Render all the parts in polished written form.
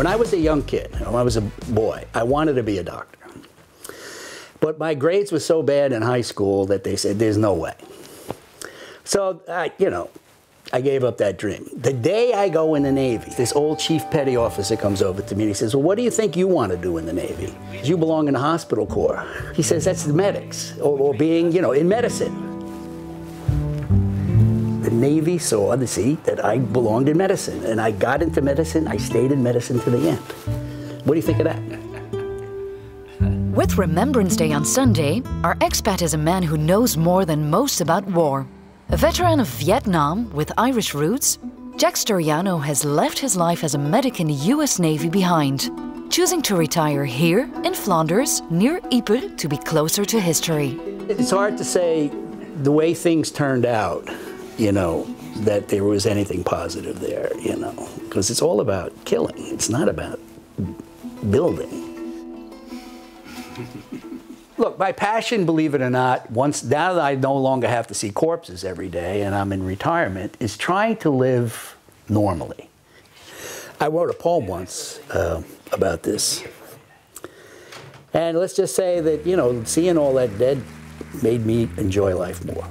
When I was a young kid, when I was a boy, I wanted to be a doctor. But my grades were so bad in high school that they said, there's no way. So, you know, I gave up that dream. The day I go in the Navy, this old chief petty officer comes over to me and he says, well, what do you think you want to do in the Navy? You belong in the hospital corps. He says, that's the medics, or being, you know, in medicine. The Navy saw the seat that I belonged in medicine, and I got into medicine. I stayed in medicine to the end. What do you think of that? With Remembrance Day on Sunday, our expat is a man who knows more than most about war. A veteran of Vietnam with Irish roots, Jack Sturiano has left his life as a medic in the US Navy behind, choosing to retire here in Flanders, near Ypres, to be closer to history. It's hard to say the way things turned out, you know, that there was anything positive there, you know, because it's all about killing. It's not about building. Look, my passion, believe it or not, now that I no longer have to see corpses every day and I'm in retirement, is trying to live normally. I wrote a poem once about this. And let's just say that, you know, seeing all that dead made me enjoy life more.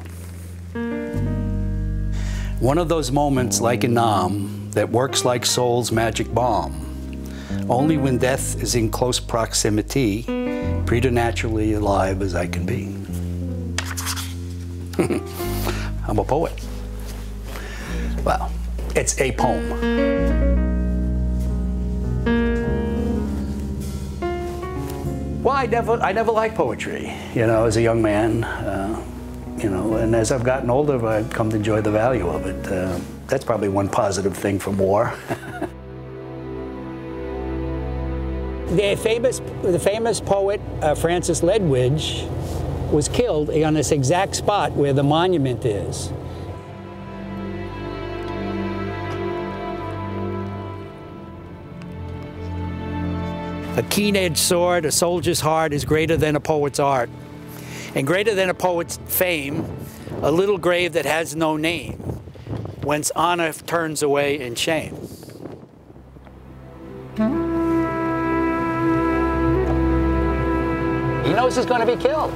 One of those moments like in Nam that works like soul's magic balm. Only when death is in close proximity, preternaturally alive as I can be. I'm a poet. Well, it's a poem. Well, I never liked poetry, you know, as a young man. You know, and as I've gotten older, I've come to enjoy the value of it. That's probably one positive thing from war. The famous poet Francis Ledwidge was killed on this exact spot where the monument is. A keen-edged sword, a soldier's heart, is greater than a poet's art. And greater than a poet's fame, a little grave that has no name, whence honor turns away in shame. He knows he's going to be killed.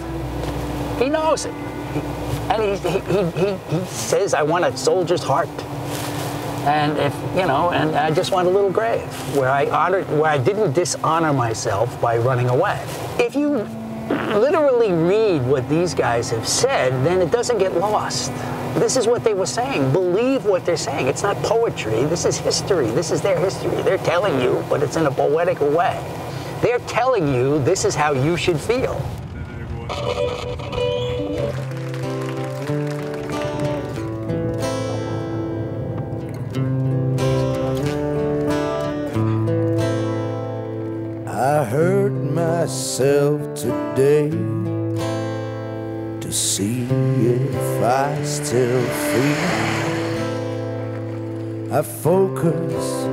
He knows it. And he says, I want a soldier's heart. And if, you know, and I just want a little grave where I didn't dishonor myself by running away. If you literally read what these guys have said, then it doesn't get lost. This is what they were saying. Believe what they're saying. It's not poetry. This is history. This is their history. They're telling you, but it's in a poetic way. They're telling you this is how you should feel. I hurt myself today to see if I still feel. I focus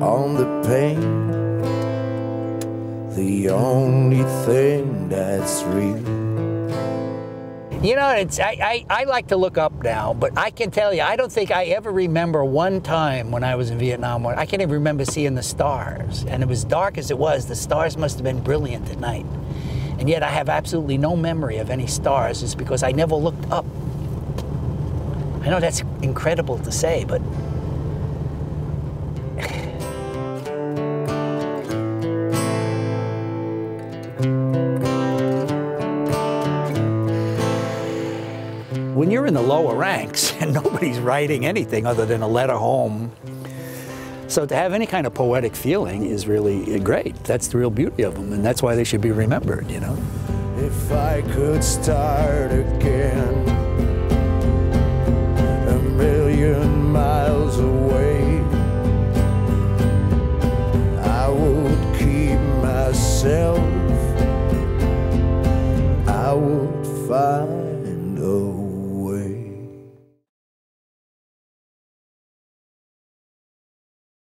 on the pain, the only thing that's real. You know, I like to look up now, but I can tell you, I don't think I ever remember one time when I was in Vietnam War, I can't even remember seeing the stars. And it was dark as it was, the stars must have been brilliant at night. And yet I have absolutely no memory of any stars, just because I never looked up. I know that's incredible to say, but when you're in the lower ranks and nobody's writing anything other than a letter home, so to have any kind of poetic feeling is really great. That's the real beauty of them, and that's why they should be remembered, you know. If I could start again, 1,000,000 miles away,